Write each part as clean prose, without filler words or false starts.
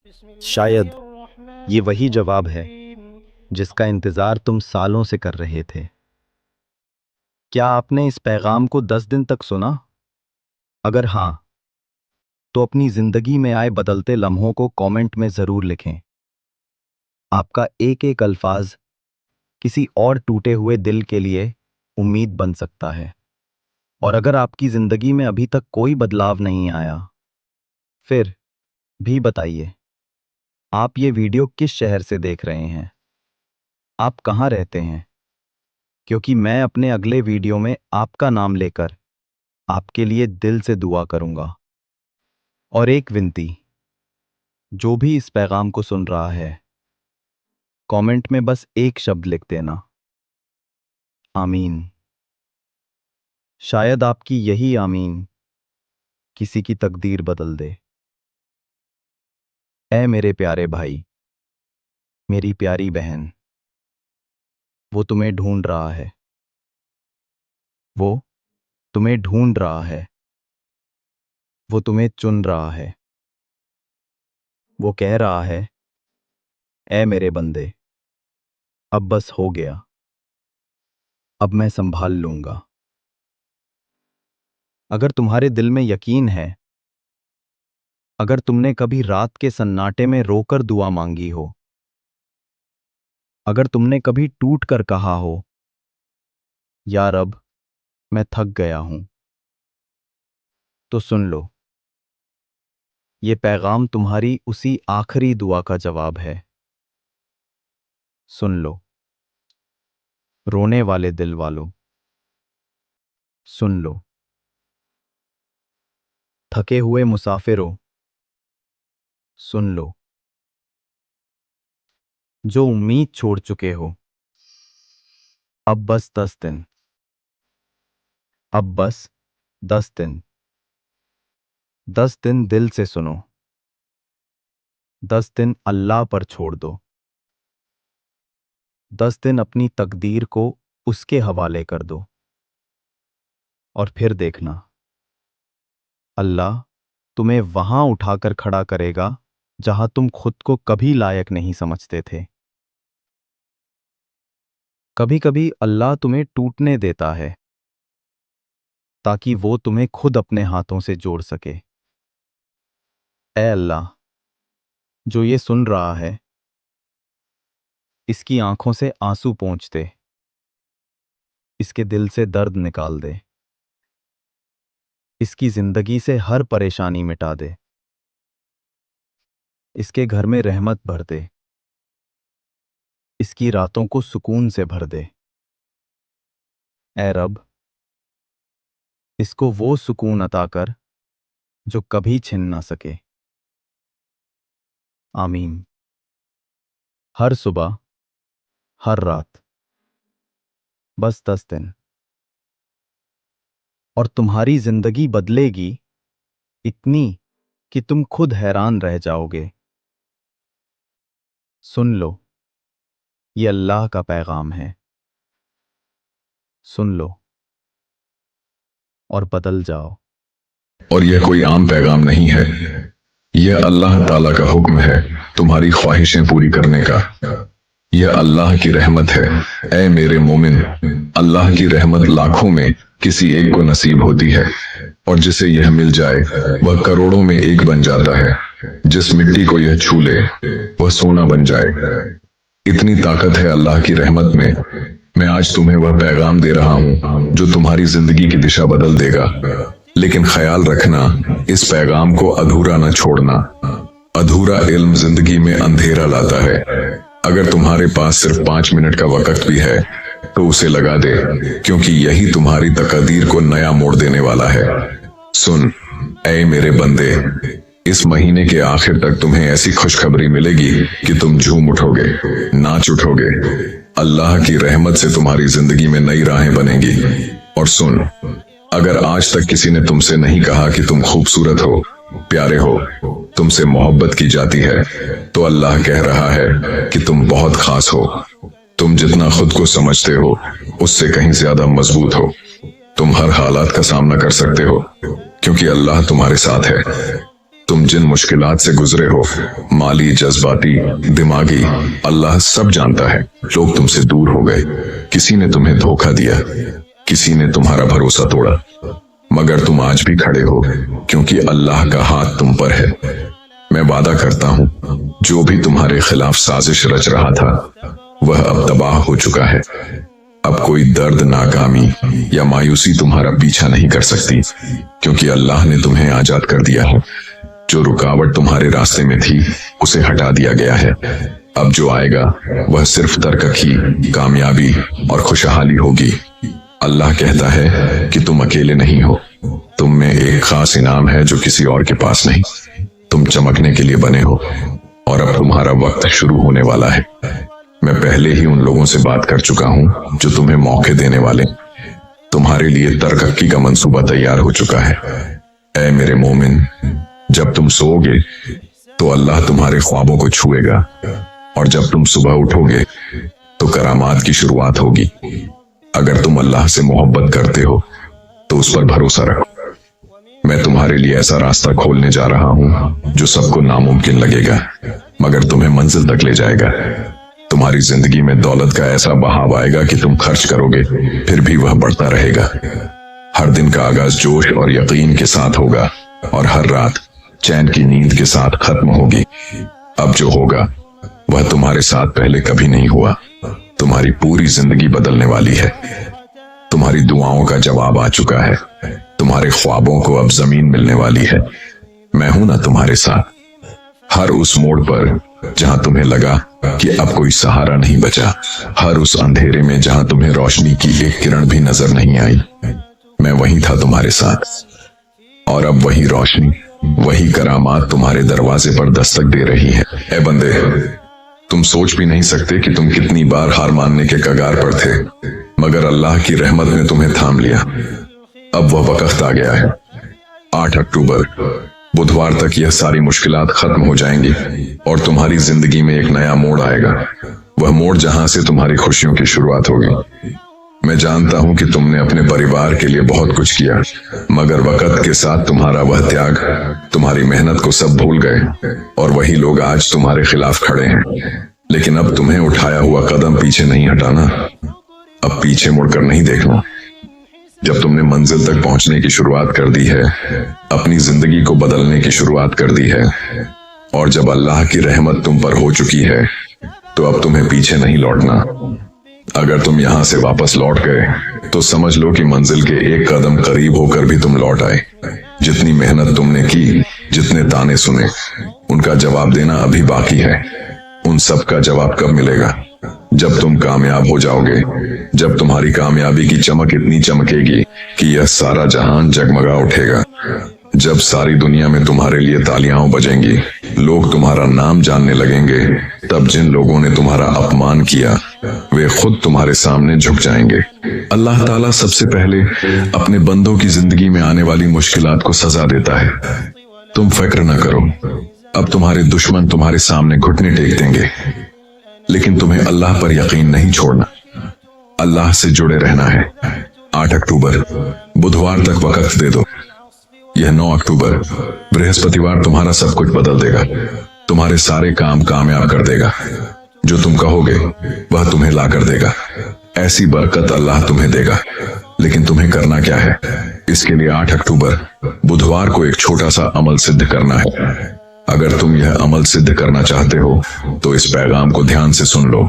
शायद ये वही जवाब है जिसका इंतजार तुम सालों से कर रहे थे। क्या आपने इस पैगाम को 10 दिन तक सुना? अगर हां, तो अपनी जिंदगी में आए बदलते लम्हों को कमेंट में जरूर लिखें। आपका एक एक अल्फाज किसी और टूटे हुए दिल के लिए उम्मीद बन सकता है। और अगर आपकी जिंदगी में अभी तक कोई बदलाव नहीं आया, फिर भी बताइए, आप ये वीडियो किस शहर से देख रहे हैं? आप कहां रहते हैं? क्योंकि मैं अपने अगले वीडियो में आपका नाम लेकर आपके लिए दिल से दुआ करूंगा। और एक विनती, जो भी इस पैगाम को सुन रहा है, कमेंट में बस एक शब्द लिख देना, आमीन। शायद आपकी यही आमीन किसी की तकदीर बदल दे। ऐ मेरे प्यारे भाई, मेरी प्यारी बहन, वो तुम्हें ढूंढ रहा है। वो तुम्हें ढूंढ रहा है। वो तुम्हें चुन रहा है। वो कह रहा है, ऐ मेरे बंदे, अब बस हो गया, अब मैं संभाल लूंगा। अगर तुम्हारे दिल में यकीन है, अगर तुमने कभी रात के सन्नाटे में रोकर दुआ मांगी हो, अगर तुमने कभी टूट कर कहा हो, या रब, मैं थक गया हूं, तो सुन लो, ये पैगाम तुम्हारी उसी आखिरी दुआ का जवाब है। सुन लो, रोने वाले दिल वालों, सुन लो, थके हुए मुसाफिरों, सुन लो, जो उम्मीद छोड़ चुके हो, अब बस 10 दिन, अब बस 10 दिन, 10 दिन दिल से सुनो, 10 दिन अल्लाह पर छोड़ दो, 10 दिन अपनी तकदीर को उसके हवाले कर दो। और फिर देखना, अल्लाह तुम्हें वहां उठाकर खड़ा करेगा जहां तुम खुद को कभी लायक नहीं समझते थे। कभी कभी अल्लाह तुम्हें टूटने देता है ताकि वो तुम्हें खुद अपने हाथों से जोड़ सके। ऐ अल्लाह, जो ये सुन रहा है, इसकी आंखों से आंसू पोंछ दे, इसके दिल से दर्द निकाल दे, इसकी जिंदगी से हर परेशानी मिटा दे, इसके घर में रहमत भर दे, इसकी रातों को सुकून से भर दे। ऐ रब, इसको वो सुकून अता कर जो कभी छिन ना सके। आमीन। हर सुबह, हर रात, बस 10 दिन, और तुम्हारी जिंदगी बदलेगी इतनी कि तुम खुद हैरान रह जाओगे। सुन लो, ये अल्लाह का पैगाम है। सुन लो और बदल जाओ। और यह कोई आम पैगाम नहीं है, यह अल्लाह ताला का हुक्म है तुम्हारी ख्वाहिशें पूरी करने का। यह अल्लाह की रहमत है। ऐ मेरे मोमिन, अल्लाह की रहमत लाखों में किसी एक को नसीब होती है, और जिसे यह मिल जाए वह करोड़ों में एक बन जाता है। जिस मिट्टी को यह छू ले वह सोना बन जाए। इतनी ताकत है अल्लाह की रहमत में। मैं आज तुम्हें वह पैगाम दे रहा हूं जो तुम्हारी जिंदगी की दिशा बदल देगा। लेकिन ख्याल रखना, इस पैगाम को अधूरा न छोड़ना। अधूरा इल्म जिंदगी में अंधेरा लाता है। अगर तुम्हारे पास सिर्फ 5 मिनट का वक्त भी है तो उसे लगा दे, क्योंकि यही तुम्हारी तकदीर को नया मोड़ देने वाला है। सुन, ऐ मेरे बंदे, इस महीने के आखिर तक तुम्हें ऐसी खुशखबरी मिलेगी कि तुम झूम उठोगे, नाच उठोगे। अल्लाह की रहमत से तुम्हारी जिंदगी में नई राहें बनेगी। और सुन, अगर आज तक किसी ने तुमसे नहीं कहा कि तुम खूबसूरत हो, प्यारे हो, तुमसे मोहब्बत की जाती है, तो अल्लाह कह रहा है कि तुम बहुत खास हो। तुम जितना खुद को समझते हो उससे कहीं ज्यादा मजबूत हो। तुम हर हालात का सामना कर सकते हो क्योंकि अल्लाह तुम्हारे साथ है। तुम जिन मुश्किलात से गुजरे हो, माली, जज्बाती, दिमागी, अल्लाह सब जानता है। लोग तुमसे दूर हो गए, किसी ने तुम्हें धोखा दिया, किसी ने तुम्हारा भरोसा तोड़ा, मगर तुम आज भी खड़े हो क्योंकि अल्लाह का हाथ तुम पर है। मैं वादा करता हूं, जो भी तुम्हारे खिलाफ साजिश रच रहा था वह अब तबाह हो चुका है। अब कोई दर्द, नाकामी या मायूसी तुम्हारा पीछा नहीं कर सकती, क्योंकि अल्लाह ने तुम्हें आजाद कर दिया है। जो रुकावट तुम्हारे रास्ते में थी उसे हटा दिया गया है। अब जो आएगा वह सिर्फ तरक्की, कामयाबी और खुशहाली होगी। अल्लाह कहता है कि तुम अकेले नहीं हो, तुम में एक खास इनाम है जो किसी और के पास नहीं। तुम चमकने के लिए बने हो और अब तुम्हारा वक्त शुरू होने वाला है। मैं पहले ही उन लोगों से बात कर चुका हूं जो तुम्हें मौके देने वाले। तुम्हारे लिए तरक्की का मंसूबा तैयार हो चुका है। ऐ मेरे मोमिन, जब तुम सोओगे तो अल्लाह तुम्हारे ख्वाबों को छुएगा, और जब तुम सुबह उठोगे तो करामात की शुरुआत होगी। अगर तुम अल्लाह से मोहब्बत करते हो तो उस पर भरोसा रखो। मैं तुम्हारे लिए ऐसा रास्ता खोलने जा रहा हूं जो सबको नामुमकिन लगेगा, मगर तुम्हें मंजिल तक ले जाएगा। तुम्हारी जिंदगी में दौलत का ऐसा बहाव आएगा कि तुम खर्च करोगे फिर भी वह बढ़ता रहेगा। हर दिन का आगाज जोश और यकीन के साथ होगा, और हर रात चैन की नींद के साथ खत्म होगी। अब जो होगा वह तुम्हारे साथ पहले कभी नहीं हुआ। तुम्हारी पूरी जिंदगी बदलने वाली है। तुम्हारी दुआओं का जवाब आ चुका है। तुम्हारे ख्वाबों को अब जमीन मिलने वाली है। मैं हूं ना तुम्हारे साथ। हर उस मोड़ पर जहां तुम्हें लगा कि अब कोई सहारा नहीं बचा, हर उस अंधेरे में जहां तुम्हें रोशनी की एक किरण भी नजर नहीं आई, मैं वहीं था तुम्हारे साथ। और अब वही रोशनी, वही करामात तुम्हारे दरवाजे पर दस्तक दे रही है। ए बंदे, तुम सोच भी नहीं सकते कि तुम कितनी बार हार मानने के कगार पर थे, मगर अल्लाह की रहमत ने तुम्हें थाम लिया। अब वह वक्त आ गया है। 8 अक्टूबर बुधवार तक यह सारी मुश्किलात खत्म हो जाएंगी और तुम्हारी जिंदगी में एक नया मोड़ आएगा। वह मोड़ जहां से तुम्हारी खुशियों की शुरुआत होगी। मैं जानता हूं कि तुमने अपने परिवार के लिए बहुत कुछ किया, मगर वक्त के साथ तुम्हारा वह त्याग, तुम्हारी मेहनत को सब भूल गए, और वही लोग आज तुम्हारे खिलाफ खड़े हैं। लेकिन अब तुम्हें उठाया हुआ कदम पीछे नहीं हटाना, अब पीछे मुड़कर नहीं देखना। जब तुमने मंजिल तक पहुंचने की शुरुआत कर दी है, अपनी जिंदगी को बदलने की शुरुआत कर दी है, और जब अल्लाह की रहमत तुम पर हो चुकी है, तो अब तुम्हें पीछे नहीं लौटना। अगर तुम यहां से वापस लौट गए तो समझ लो कि मंजिल के एक कदम करीब होकर भी तुम लौट आए। जितनी मेहनत तुमने की, जितने ताने सुने, उनका जवाब देना अभी बाकी है। उन सब का जवाब कब मिलेगा? जब तुम कामयाब हो जाओगे, जब तुम्हारी कामयाबी की चमक इतनी चमकेगी कि यह सारा जहान जगमगा उठेगा, जब सारी दुनिया में तुम्हारे लिए तालियां बजेंगी, लोग तुम्हारा नाम जानने लगेंगे, तब जिन लोगों ने तुम्हारा अपमान किया वे खुद तुम्हारे सामने झुक जाएंगे। अल्लाह ताला सबसे पहले अपने बंदों की जिंदगी में आने वाली मुश्किलात को सजा देता है। तुम फिक्र न करो, अब तुम्हारे दुश्मन तुम्हारे सामने घुटने टेक देंगे, लेकिन तुम्हें अल्लाह पर यकीन नहीं छोड़ना, अल्लाह से जुड़े रहना है। 8 अक्टूबर बुधवार तक वक्त दे दो। यह 9 अक्टूबर बृहस्पतिवार तुम्हारा सब कुछ बदल देगा, तुम्हारे सारे काम कामयाब कर देगा। जो तुम कहोगे वह तुम्हें ला कर देगा। ऐसी बरकत अल्लाह तुम्हें देगा, लेकिन तुम्हें करना क्या है? इसके लिए 8 अक्टूबर बुधवार को एक छोटा सा अमल सिद्ध करना है। अगर तुम यह अमल सिद्ध करना चाहते हो तो इस पैगाम को ध्यान से सुन लो।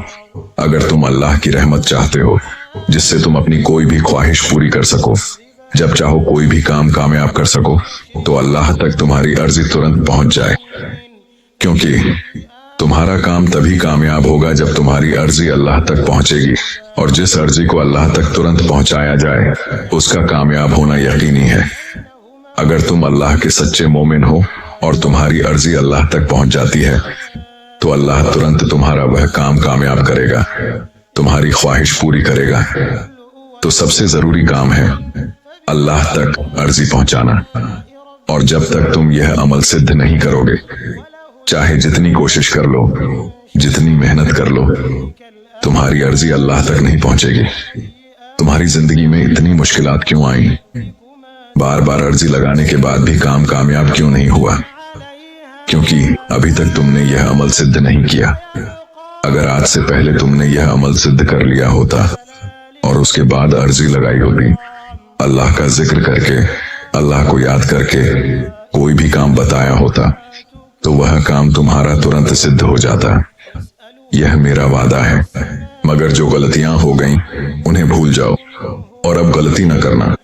अगर तुम अल्लाह की रहमत चाहते हो, जिससे तुम अपनी कोई भी ख्वाहिश पूरी कर सको, जब चाहो कोई भी काम कामयाब कर सको, तो अल्लाह तक तुम्हारी अर्जी तुरंत पहुंच जाए, क्योंकि तुम्हारा काम तभी कामयाब होगा जब तुम्हारी अर्जी अल्लाह तक पहुंचेगी, और जिस अर्जी को अल्लाह तक तुरंत पहुंचाया जाए उसका कामयाब होना यकीनी है। अगर तुम अल्लाह के सच्चे मोमिन हो और तुम्हारी अर्जी अल्लाह तक पहुंच जाती है, तो अल्लाह तुरंत तुम्हारा वह काम कामयाब करेगा, तुम्हारी ख्वाहिश पूरी करेगा। तो सबसे जरूरी काम है अल्लाह तक अर्जी पहुंचाना, और जब तक तुम यह अमल सिद्ध नहीं करोगे, चाहे जितनी कोशिश कर लो, जितनी मेहनत कर लो, तुम्हारी अर्जी अल्लाह तक नहीं पहुंचेगी। तुम्हारी जिंदगी में इतनी मुश्किलात क्यों आई? बार बार अर्जी लगाने के बाद भी काम कामयाब क्यों नहीं हुआ? क्योंकि अभी तक तुमने यह अमल सिद्ध नहीं किया। अगर आज से पहले तुमने यह अमल सिद्ध कर लिया होता और उसके बाद अर्जी लगाई होती, अल्लाह का जिक्र करके, अल्लाह को याद करके कोई भी काम बताया होता, तो वह काम तुम्हारा तुरंत सिद्ध हो जाता। यह मेरा वादा है। मगर जो गलतियां हो गईं, उन्हें भूल जाओ और अब गलती न करना।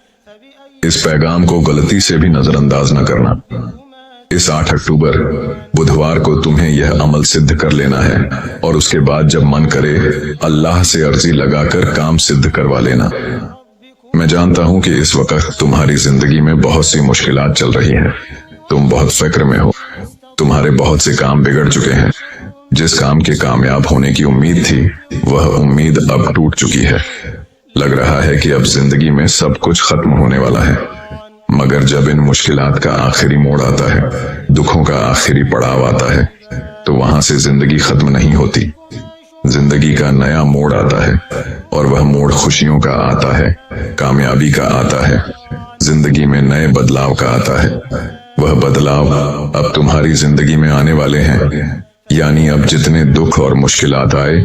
इस पैगाम को गलती से भी नजरअंदाज न करना। इस 8 अक्टूबर बुधवार को तुम्हें यह अमल सिद्ध कर लेना है और उसके बाद जब मन करे अल्लाह से अर्जी लगाकर काम सिद्ध करवा लेना। मैं जानता हूं कि इस वक्त तुम्हारी जिंदगी में बहुत सी मुश्किलात चल रही हैं। तुम बहुत फिक्र में हो। तुम्हारे बहुत से काम बिगड़ चुके हैं। जिस काम के कामयाब होने की उम्मीद थी, वह उम्मीद अब टूट चुकी है। लग रहा है कि अब जिंदगी में सब कुछ खत्म होने वाला है। मगर जब इन मुश्किलात का आखिरी मोड़ आता है, दुखों का आखिरी पड़ाव आता है, तो वहां से जिंदगी खत्म नहीं होती। जिंदगी का नया मोड़ आता है और वह मोड़ खुशियों का आता है, कामयाबी का आता है, जिंदगी में नए बदलाव का आता है। वह बदलाव अब तुम्हारी जिंदगी में आने वाले हैं। यानी अब जितने दुख और मुश्किलात आए,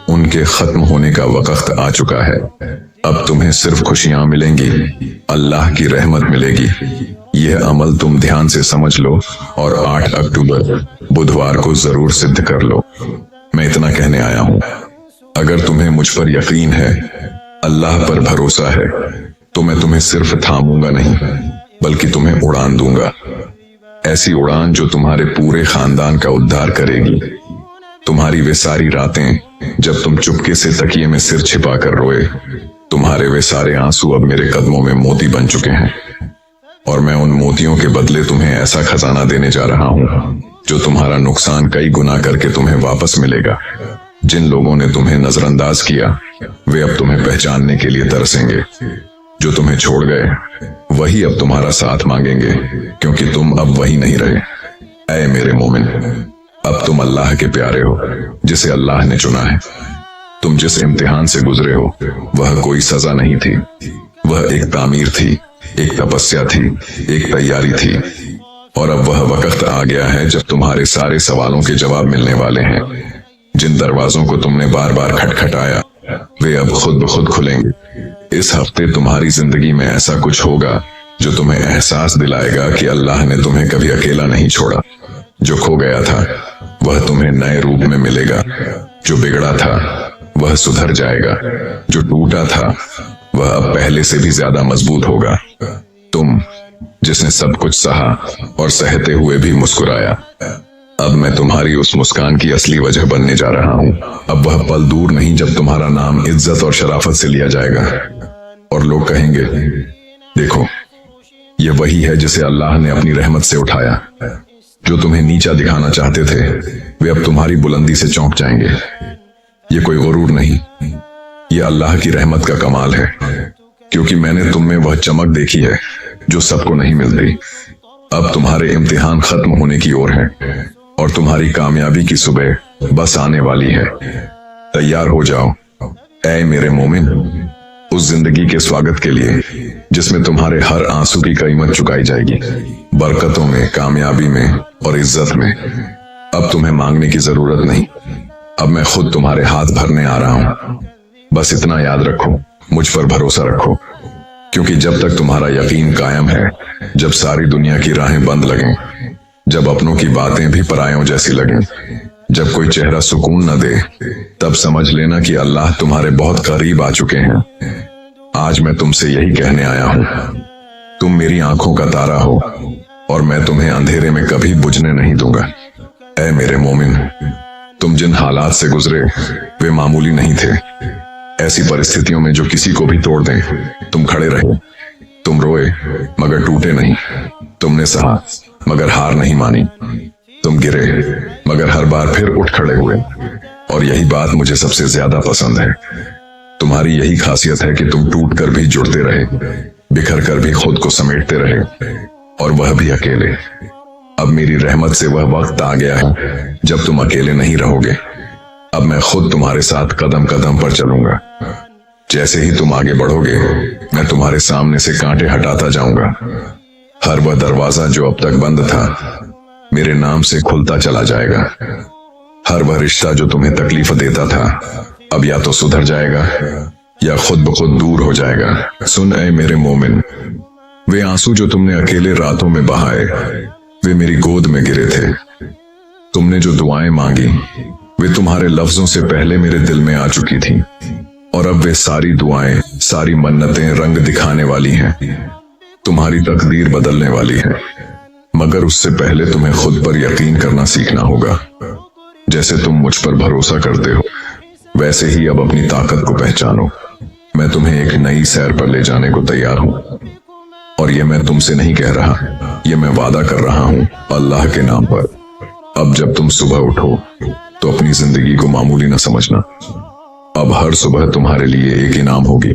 उनके खत्म होने का वक्त आ चुका है। अब तुम्हें सिर्फ खुशियां मिलेंगी, अल्लाह की रहमत मिलेगी। यह अमल तुम ध्यान से समझ लो और 8 अक्टूबर बुधवार को जरूर सिद्ध कर लो। मैं इतना कहने आया हूं। अगर तुम्हें मुझ पर यकीन है, अल्लाह पर भरोसा है, तो मैं तुम्हें सिर्फ थामूंगा नहीं, बल्कि तुम्हें उड़ान दूंगा। ऐसी उड़ान जो तुम्हारे पूरे खानदान का उद्धार करेगी। तुम्हारी वे सारी रातें जब तुम चुपके से तकिए में सिर छिपाकर रोए, तुम्हारे वे सारे आंसू अब मेरे कदमों में मोती बन चुके हैं। और मैं उन मोतियों के बदले तुम्हें ऐसा खजाना देने जा रहा हूं जो तुम्हारा नुकसान कई गुना करके तुम्हें वापस मिलेगा। जिन लोगों ने तुम्हें नजरअंदाज किया, वे अब तुम्हें पहचानने के लिए तरसेंगे। जो तुम्हें छोड़ गए, वही अब तुम्हारा साथ मांगेंगे, क्योंकि तुम अब वही नहीं रहे। ऐ मेरे मोमिन, अब तुम अल्लाह के प्यारे हो, जिसे अल्लाह ने चुना है। तुम जिस इम्तिहान से गुजरे हो, वह कोई सजा नहीं थी। वह एक तामीर थी, एक तपस्या थी, एक तैयारी थी। और अब वह वक्त आ गया है जब तुम्हारे सारे सवालों के जवाब मिलने वाले हैं। जिन दरवाजों को तुमने बार बार खटखटाया, वे अब खुद ब खुद खुलेंगे। इस हफ्ते तुम्हारी जिंदगी में ऐसा कुछ होगा जो तुम्हें एहसास दिलाएगा कि अल्लाह ने तुम्हें कभी अकेला नहीं छोड़ा। जो खो गया था, वह तुम्हें नए रूप में मिलेगा। जो बिगड़ा था, वह सुधर जाएगा। जो टूटा था, वह अब पहले से भी ज्यादा मजबूत होगा। तुम जिसने सब कुछ सहा और सहते हुए भी मुस्कुराया, अब मैं तुम्हारी उस मुस्कान की असली वजह बनने जा रहा हूं। अब वह पल दूर नहीं जब तुम्हारा नाम इज्जत और शराफत से लिया जाएगा और लोग कहेंगे, देखो, ये वही है जिसे अल्लाह ने अपनी रहमत से उठाया। जो तुम्हें नीचा दिखाना चाहते थे, वे अब तुम्हारी बुलंदी से चौंक जाएंगे। ये कोई गुरूर नहीं, ये अल्लाह की रहमत का कमाल है, क्योंकि मैंने तुम में वह चमक देखी है जो सबको नहीं मिलती। अब तुम्हारे इम्तिहान खत्म होने की ओर है और तुम्हारी कामयाबी की सुबह बस आने वाली है। तैयार हो जाओ ऐ मेरे मोमिन, उस जिंदगी के स्वागत के लिए जिसमें तुम्हारे हर आंसू की कीमत चुकाई जाएगी, बरकतों में, कामयाबी में और इज्जत में। अब तुम्हें मांगने की जरूरत नहीं, अब मैं खुद तुम्हारे हाथ भरने आ रहा हूं। बस इतना याद रखो, मुझ पर भरोसा रखो, क्योंकि जब तक तुम्हारा यकीन कायम है, जब सारी दुनिया की राहें बंद लगें, जब अपनों की बातें भी परायों जैसी लगें, जब कोई चेहरा सुकून न दे, तब समझ लेना कि अल्लाह तुम्हारे बहुत करीब आ चुके हैं। आज मैं तुमसे यही कहने आया हूं। तुम मेरी आंखों का तारा हो और मैं तुम्हें अंधेरे में कभी बुझने नहीं दूंगा। ऐ मेरे मोमिन, तुम जिन हालात से गुजरे, वे मामूली नहीं थे। ऐसी परिस्थितियों में जो किसी को भी तोड़ दें, तुम खड़े रहे। तुम रोए मगर टूटे नहीं। तुमने सहा मगर हार नहीं मानी। तुम गिरे मगर हर बार फिर उठ खड़े हुए। और यही बात मुझे सबसे ज्यादा पसंद है। तुम्हारी यही खासियत है कि तुम टूट कर भी जुड़ते रहे, बिखर कर भी खुद को समेटते रहे, और वह भी अकेले। अब मेरी रहमत से वह वक्त आ गया है जब तुम अकेले नहीं रहोगे। अब मैं खुद तुम्हारे साथ कदम कदम पर चलूंगा। जैसे ही तुम आगे बढ़ोगे, मैं तुम्हारे सामने से कांटे हटाता जाऊंगा। हर वह दरवाजा जो अब तक बंद था, मेरे नाम से खुलता चला जाएगा। हर वह रिश्ता जो तुम्हें तकलीफ देता था अब या तो सुधर जाएगा या खुद ब खुद दूर हो जाएगा। सुन ऐ मेरे मोमिन, वे आंसू जो तुमने अकेले रातों में बहाए वे मेरी गोद में गिरे थे। तुमने जो दुआएं मांगी वे तुम्हारे लफ्जों से पहले मेरे दिल में आ चुकी थी, और अब वे सारी दुआएं, सारी मन्नतें रंग दिखाने वाली हैं, तुम्हारी तकदीर बदलने वाली है। मगर उससे पहले तुम्हें खुद पर यकीन करना सीखना होगा। जैसे तुम मुझ पर भरोसा करते हो वैसे ही अब अपनी ताकत को पहचानो। मैं तुम्हें एक नई सैर पर ले जाने को तैयार हूं, और ये मैं तुमसे नहीं कह रहा, ये मैं वादा कर रहा हूं अल्लाह के नाम पर। अब जब तुम सुबह उठो तो अपनी जिंदगी को मामूली न समझना। अब हर सुबह तुम्हारे लिए एक इनाम होगी।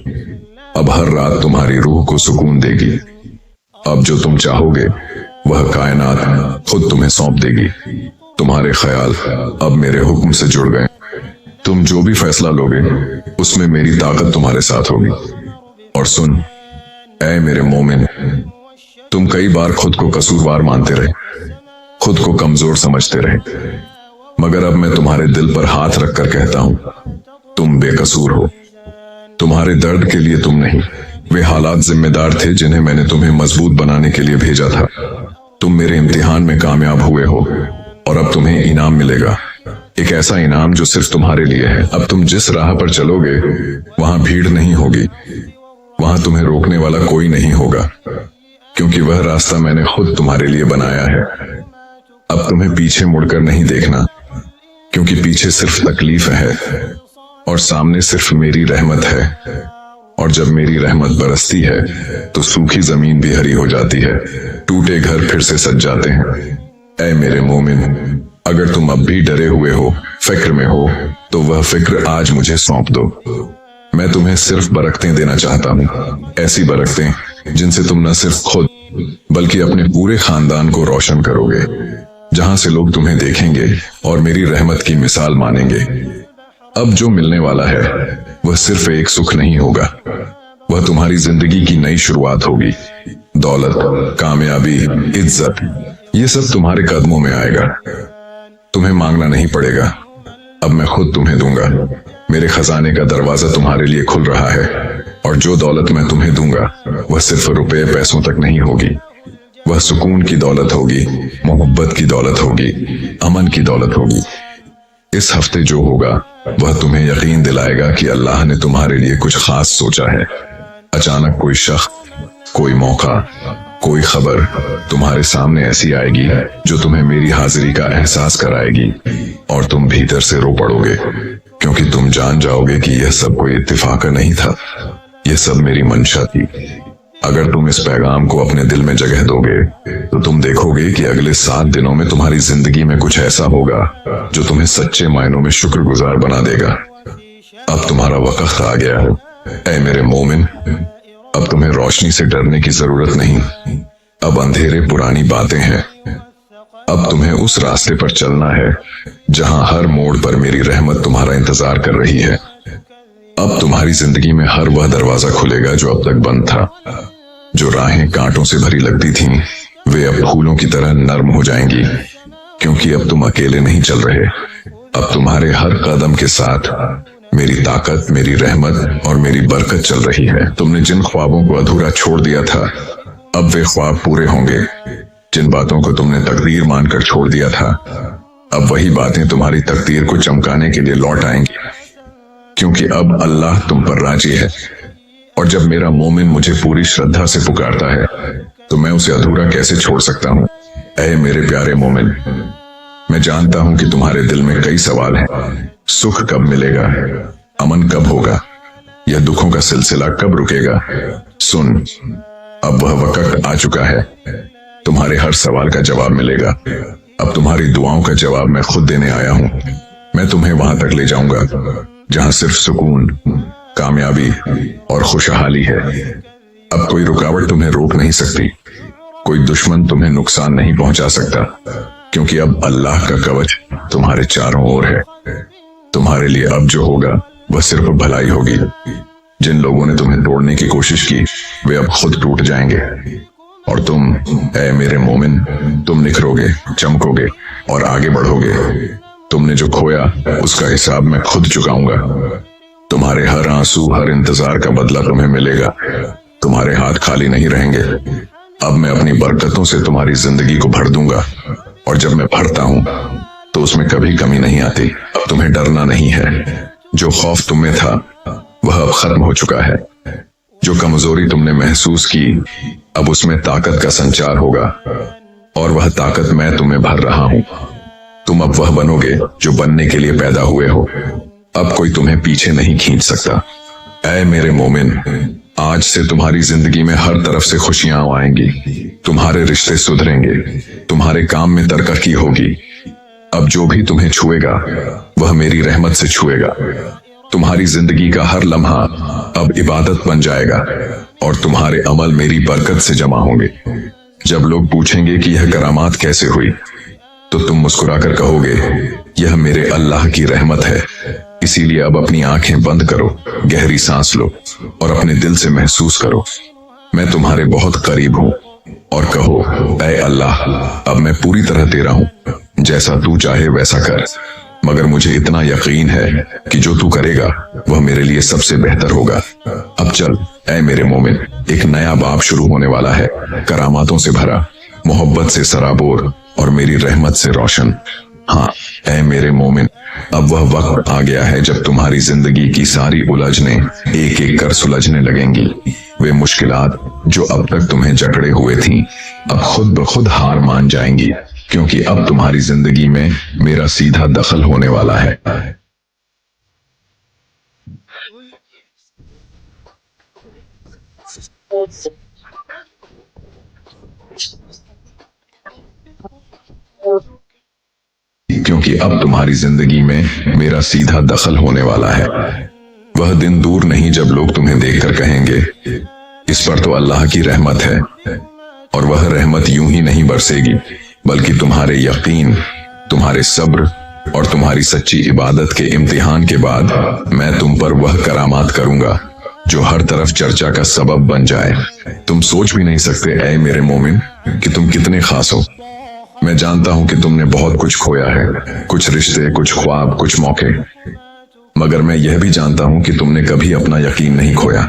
अब हर रात तुम्हारी रूह को सुकून देगी। अब जो तुम चाहोगे वह कायनात खुद तुम्हें सौंप देगी। तुम्हारे ख्याल अब मेरे हुक्म से जुड़ गए। तुम जो भी फैसला लोगे उसमें मेरी ताकत तुम्हारे साथ होगी। और सुन ऐ मेरे मोमिन, तुम कई बार खुद को कसूरवार मानते रहे, खुद को कमजोर समझते रहे, मगर अब मैं तुम्हारे दिल पर हाथ रखकर कहता हूं तुम बेकसूर हो। तुम्हारे दर्द के लिए तुम नहीं, वे हालात जिम्मेदार थे जिन्हें मैंने तुम्हें मजबूत बनाने के लिए भेजा था। तुम मेरे इम्तिहान में कामयाब हुए हो और अब तुम्हें इनाम मिलेगा, एक ऐसा इनाम जो सिर्फ तुम्हारे लिए है। अब तुम जिस राह पर चलोगे वहां भीड़ नहीं होगी, वहां तुम्हें रोकने वाला कोई नहीं होगा, क्योंकि वह रास्ता मैंने खुद तुम्हारे लिए बनाया है। अब तुम्हें पीछे मुड़कर नहीं देखना, क्योंकि पीछे सिर्फ तकलीफ है और सामने सिर्फ मेरी रहमत है। और जब मेरी रहमत बरसती है तो सूखी जमीन भी हरी हो जाती है, टूटे घर फिर से सज जाते हैं। ऐ मेरे मोमिन, अगर तुम अब भी डरे हुए हो, फिक्र में हो, तो वह फिक्र आज मुझे सौंप दो। मैं तुम्हें सिर्फ बरकतें देना चाहता हूँ, ऐसी बरकतें जिनसे तुम न सिर्फ खुद बल्कि अपने पूरे खानदान को रोशन करोगे, जहां से लोग तुम्हें देखेंगे और मेरी रहमत की मिसाल मानेंगे। अब जो मिलने वाला है वह सिर्फ एक सुख नहीं होगा, वह तुम्हारी जिंदगी की नई शुरुआत होगी। दौलत, कामयाबी, इज्जत, ये सब तुम्हारे कदमों में आएगा। तुम्हें मांगना नहीं पड़ेगा, अब मैं खुद तुम्हें दूंगा। मेरे खजाने का दरवाजा तुम्हारे लिए खुल रहा है, और जो दौलत मैं तुम्हें दूंगा वह सिर्फ रुपए पैसों तक नहीं होगी, वह सुकून की दौलत होगी, मोहब्बत की दौलत होगी, अमन की दौलत होगी। इस हफ्ते जो होगा वह तुम्हें यकीन दिलाएगा कि अल्लाह ने तुम्हारे लिए कुछ खास सोचा है। अचानक कोई शख्स, कोई मौका, कोई खबर तुम्हारे सामने ऐसी आएगी जो तुम्हें मेरी हाजिरी का एहसास कराएगी, और तुम भीतर से रो पड़ोगे, क्योंकि तुम जान जाओगे कि यह सब कोई इत्तेफाक नहीं था, यह सब मेरी मंशा थी। अगर तुम इस पैगाम को अपने दिल में जगह दोगे तो तुम देखोगे कि अगले 7 दिनों में तुम्हारी जिंदगी में कुछ ऐसा होगा जो तुम्हें सच्चे मायनों में शुक्रगुजार बना देगा। अब तुम्हारा वक्त आ गया है ऐ मेरे मोमिन, अब तुम्हें रोशनी से डरने की जरूरत नहीं, अब अंधेरे पुरानी बातें हैं। अब तुम्हें उस रास्ते पर चलना है जहां हर मोड़ पर मेरी रहमत तुम्हारा इंतजार कर रही है। अब तुम्हारी जिंदगी में हर वह दरवाजा खुलेगा जो अब तक बंद था। जो राहें कांटों से भरी लगती थीं, वे अब फूलों की तरह नर्म हो जाएंगी, क्योंकि अब तुम अकेले नहीं चल रहे। अब तुम्हारे हर कदम के साथ मेरी ताकत, मेरी रहमत और मेरी बरकत चल रही है। तुमने जिन ख्वाबों को अधूरा छोड़ दिया था, अब वे ख्वाब पूरे होंगे। जिन बातों को तुमने तकदीर मानकर छोड़ दिया था, अब वही बातें तुम्हारी तकदीर को चमकाने के लिए लौट आएंगी, क्योंकि अब अल्लाह तुम पर राजी है। और जब मेरा मोमिन मुझे पूरी श्रद्धा से पुकारता है तो मैं उसे अधूरा कैसे छोड़ सकता हूँ। ऐ मेरे प्यारे मोमिन, मैं जानता हूं कि तुम्हारे दिल में कई सवाल हैं। सुख कब मिलेगा, अमन कब होगा, यह दुखों का सिलसिला कब रुकेगा। सुन, अब वह वक्त आ चुका है, तुम्हारे हर सवाल का जवाब मिलेगा। अब तुम्हारी दुआओं का जवाब मैं खुद देने आया हूं। मैं तुम्हें वहां तक ले जाऊंगा जहां सिर्फ सुकून, कामयाबी और खुशहाली है। अब कोई रुकावट तुम्हें रोक नहीं सकती, कोई दुश्मन तुम्हें नुकसान नहीं पहुंचा सकता, क्योंकि अब अल्लाह का कवच तुम्हारे चारों ओर है। तुम्हारे लिए अब जो होगा वह सिर्फ भलाई होगी। जिन लोगों ने तुम्हें तोड़ने की कोशिश की वे अब खुद टूट जाएंगे। और तुम, ऐ मेरे मोमिन, तुम निखरोगे, चमकोगे और आगे बढ़ोगे। तुमने जो खोया उसका हिसाब मैं खुद चुकाऊंगा। तुम्हारे हर आंसू, हर इंतजार का बदला तुम्हें मिलेगा। तुम्हारे हाथ खाली नहीं रहेंगे। अब मैं अपनी बरकतों से तुम्हारी जिंदगी को भर दूंगा, और जब मैं भरता हूं तो उसमें कभी कमी नहीं आती। अब तुम्हें डरना नहीं है। जो खौफ तुम में था वह अब खत्म हो चुका है। जो कमजोरी तुमने महसूस की, अब उसमें ताकत का संचार होगा, और वह ताकत मैं तुम्हें भर रहा हूं। तुम अब वह बनोगे जो बनने के लिए पैदा हुए हो। अब कोई तुम्हें पीछे नहीं खींच सकता। ऐ मेरे मोमिन, आज से तुम्हारी जिंदगी में हर तरफ से खुशियां आएंगी। तुम्हारे रिश्ते सुधरेंगे, तुम्हारे काम में तरक्की होगी। अब जो भी तुम्हें छुएगा वह मेरी रहमत से छुएगा। तुम्हारी जिंदगी का हर लम्हा अब इबादत बन जाएगा, और तुम्हारे अमल मेरी बरकत से जमा होंगे। जब लोग पूछेंगे कि यह करामात कैसे हुई, तो तुम मुस्कुराकर कहोगे, यह मेरे अल्लाह की रहमत है। इसीलिए अब अपनी आंखें बंद करो, गहरी सांस लो और अपने दिल से महसूस करो, मैं तुम्हारे बहुत करीब हूं। और कहो, ऐ अल्लाह, अब मैं पूरी तरह तेरा हूं, जैसा तू चाहे वैसा कर। मगर मुझे इतना यकीन है कि जो तू करेगा वह मेरे लिए सबसे बेहतर होगा। अब चल ऐ मेरे मोमिन, एक नया बाब शुरू होने वाला है, करामातों से भरा, मोहब्बत से सराबोर और मेरी रहमत से रोशन। हाँ ऐ मेरे मोमिन, अब वह वक्त आ गया है जब तुम्हारी जिंदगी की सारी उलझने एक एक कर सुलझने लगेंगी। वे मुश्किलात जो अब तक तुम्हें जकड़े हुए थीं, अब खुद ब खुद हार मान जाएंगी, क्योंकि अब तुम्हारी जिंदगी में मेरा सीधा दखल होने वाला है। क्योंकि अब तुम्हारी जिंदगी में मेरा सीधा दखल होने वाला है। वह दिन दूर नहीं जब लोग तुम्हें देखकर कहेंगे, इस पर तो अल्लाह की रहमत है। और वह रहमत यूं ही नहीं बरसेगी, बल्कि तुम्हारे यकीन, तुम्हारे सब्र और तुम्हारी सच्ची इबादत के इम्तिहान के बाद मैं तुम पर वह करामात करूंगा जो हर तरफ चर्चा का सबब बन जाए। तुम सोच भी नहीं सकते ऐ मेरे मोमिन कि तुम कितने खास हो। मैं जानता हूं कि तुमने बहुत कुछ खोया है, कुछ रिश्ते, कुछ ख्वाब, कुछ मौके, मगर मैं यह भी जानता हूं कि तुमने कभी अपना यकीन नहीं खोया।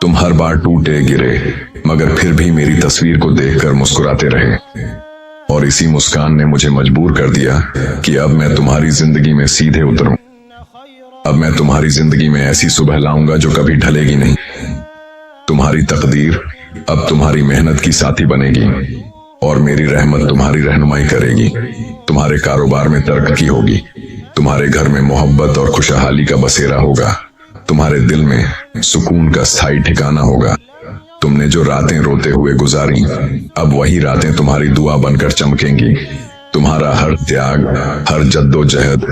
तुम हर बार टूटे गिरे, मगर फिर भी मेरी तस्वीर को देखकर मुस्कुराते रहे, और इसी मुस्कान ने मुझे मजबूर कर दिया कि अब मैं तुम्हारी जिंदगी में सीधे उतरूं। अब मैं तुम्हारी जिंदगी में ऐसी सुबह लाऊंगा जो कभी ढलेगी नहीं। तुम्हारी तकदीर अब तुम्हारी मेहनत की साथी बनेगी, और मेरी रहमत तुम्हारी रहनुमाई करेगी। तुम्हारे कारोबार में तरक्की होगी, तुम्हारे घर में मोहब्बत और खुशहाली का बसेरा होगा, तुम्हारे दिल में सुकून का स्थायी ठिकाना होगा। तुमने जो रातें रोते हुए गुजारी, अब वही रातें तुम्हारी दुआ बनकर चमकेंगी। तुम्हारा हर त्याग, हर जद्दोजहद,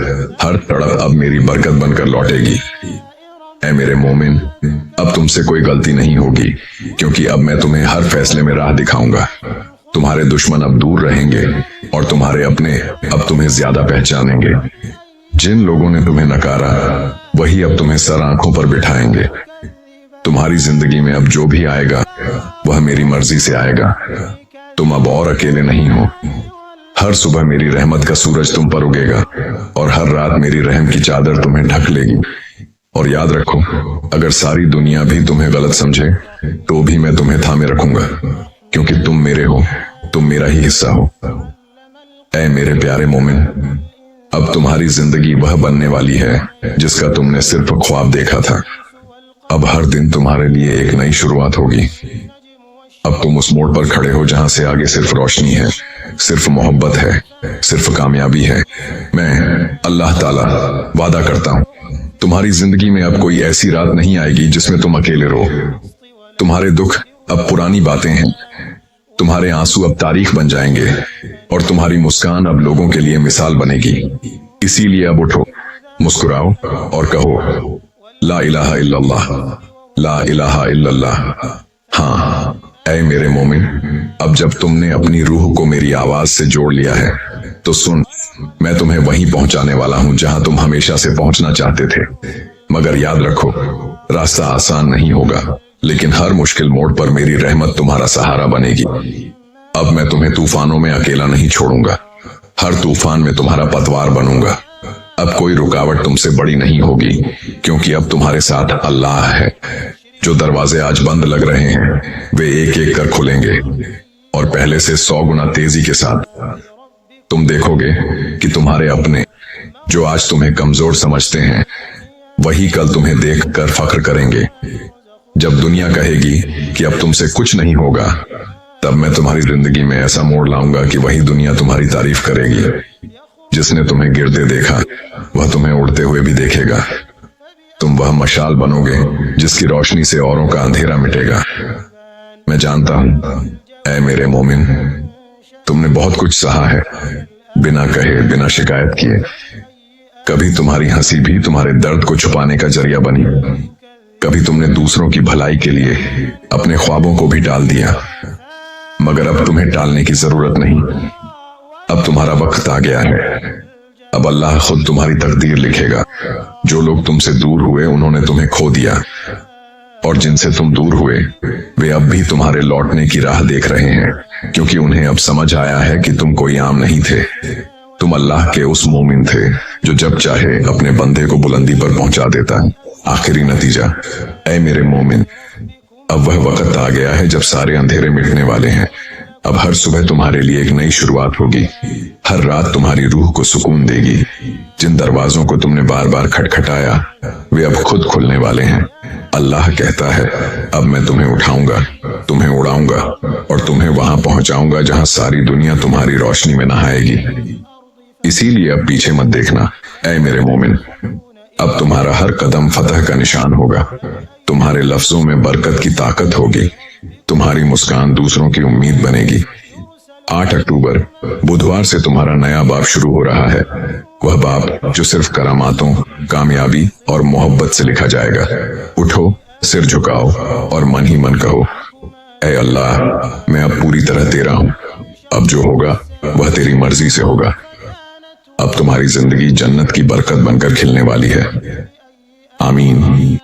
हर तड़प अब मेरी बरकत बनकर लौटेगी। ऐ मेरे मोमिन, अब तुमसे कोई गलती नहीं होगी, क्योंकि अब मैं तुम्हें हर फैसले में राह दिखाऊंगा। तुम्हारे दुश्मन अब दूर रहेंगे, और तुम्हारे अपने अब तुम्हें ज्यादा पहचानेंगे। जिन लोगों ने तुम्हें नकारा, वही अब तुम्हें सर आंखों पर बिठाएंगे। तुम्हारी जिंदगी में अब जो भी आएगा वह मेरी मर्जी से आएगा। तुम अब और अकेले नहीं हो। हर सुबह मेरी रहमत का सूरज तुम पर उगेगा, और हर रात मेरी रहम की चादर तुम्हें ढक लेगी। और याद रखो, अगर सारी दुनिया भी तुम्हें गलत समझे तो भी मैं तुम्हें थामे रखूंगा, क्योंकि तुम मेरे हो, तुम मेरा ही हिस्सा हो। ऐ मेरे प्यारे मोमिन, अब तुम्हारी जिंदगी वह बनने वाली है जिसका तुमने सिर्फ ख्वाब देखा था। अब हर दिन तुम्हारे लिए एक नई शुरुआत होगी। अब तुम उस मोड़ पर खड़े हो जहां से आगे सिर्फ रोशनी है, सिर्फ मोहब्बत है, सिर्फ कामयाबी है। मैं अल्लाह ताला वादा करता हूं, तुम्हारी जिंदगी में अब कोई ऐसी रात नहीं आएगी जिसमें तुम अकेले रहो। तुम्हारे दुख अब पुरानी बातें हैं, तुम्हारे आंसू अब तारीख बन जाएंगे, और तुम्हारी मुस्कान अब लोगों के लिए मिसाल बनेगी। इसीलिए अब उठो, मुस्कुराओ और कहो, ला इलाहा इल्लल्लाह, ला इलाहा इल्लल्लाह। हाँ ऐ मेरे मोमिन, अब जब तुमने अपनी रूह को मेरी आवाज से जोड़ लिया है, तो सुन, मैं तुम्हें वहीं पहुंचाने वाला हूं जहां तुम हमेशा से पहुंचना चाहते थे। मगर याद रखो, रास्ता आसान नहीं होगा, लेकिन हर मुश्किल मोड़ पर मेरी रहमत तुम्हारा सहारा बनेगी। अब मैं तुम्हें तूफानों में अकेला नहीं छोड़ूंगा, हर तूफान में तुम्हारा पतवार बनूंगा। अब कोई रुकावट तुमसे बड़ी नहीं होगी, क्योंकि अब तुम्हारे साथ अल्लाह है। जो दरवाजे आज बंद लग रहे हैं वे एक एक कर खुलेंगे, और पहले से 100 गुना तेजी के साथ। तुम देखोगे कि तुम्हारे अपने जो आज तुम्हें कमजोर समझते हैं वही कल तुम्हें देखकर फख्र करेंगे। जब दुनिया कहेगी कि अब तुमसे कुछ नहीं होगा, तब मैं तुम्हारी जिंदगी में ऐसा मोड़ लाऊंगा कि वही दुनिया तुम्हारी तारीफ करेगी। जिसने तुम्हें गिरते देखा वह तुम्हें उड़ते हुए भी देखेगा। तुम वह मशाल बनोगे जिसकी रोशनी से औरों का अंधेरा मिटेगा। मैं जानता हूं ऐ मेरे मोमिन, तुमने बहुत कुछ सहा है, बिना कहे बिना शिकायत किए। कभी तुम्हारी हंसी भी तुम्हारे दर्द को छुपाने का जरिया बनी, कभी तुमने दूसरों की भलाई के लिए अपने ख्वाबों को भी टाल दिया, मगर अब तुम्हें टालने की जरूरत नहीं। अब तुम्हारा वक्त आ गया है। अब अल्लाह खुद तुम्हारी तकदीर लिखेगा। जो लोग तुमसे दूर हुए उन्होंने तुम्हें खो दिया, और जिनसे तुम दूर हुए वे अब भी तुम्हारे लौटने की राह देख रहे हैं, क्योंकि उन्हें अब समझ आया है कि तुम कोई आम नहीं थे। तुम अल्लाह के उस मोमिन थे जो जब चाहे अपने बंदे को बुलंदी पर पहुंचा देता है। आखिरी नतीजा, ऐ मेरे मोमिन, अब वह वक्त आ गया है जब सारे अंधेरे मिटने वाले हैं। अब हर सुबह तुम्हारे लिए एक नई शुरुआत होगी, हर रात तुम्हारी रूह को सुकून देगी। जिन दरवाजों को तुमने बार बार खटखटाया वे अब खुद खुलने वाले हैं। अल्लाह कहता है, अब मैं तुम्हें उठाऊंगा, तुम्हें उड़ाऊंगा और तुम्हें वहां पहुंचाऊंगा जहां सारी दुनिया तुम्हारी रोशनी में नहाएगी। इसीलिए अब पीछे मत देखना ऐ मेरे मोमिन। अब तुम्हारा हर कदम फतह का निशान होगा। तुम्हारे लफ्जों में बरकत की ताकत होगी, तुम्हारी मुस्कान दूसरों की उम्मीद बनेगी। 8 अक्टूबर बुधवार से तुम्हारा नया बाब शुरू हो रहा है, वह बाब जो सिर्फ करामातों, कामयाबी और मोहब्बत से लिखा जाएगा। उठो, सिर झुकाओ और मन ही मन कहो, ऐ अल्लाह, मैं अब पूरी तरह तेरा हूं। अब जो होगा वह तेरी मर्जी से होगा। अब तुम्हारी जिंदगी जन्नत की बरकत बनकर खिलने वाली है। आमीन।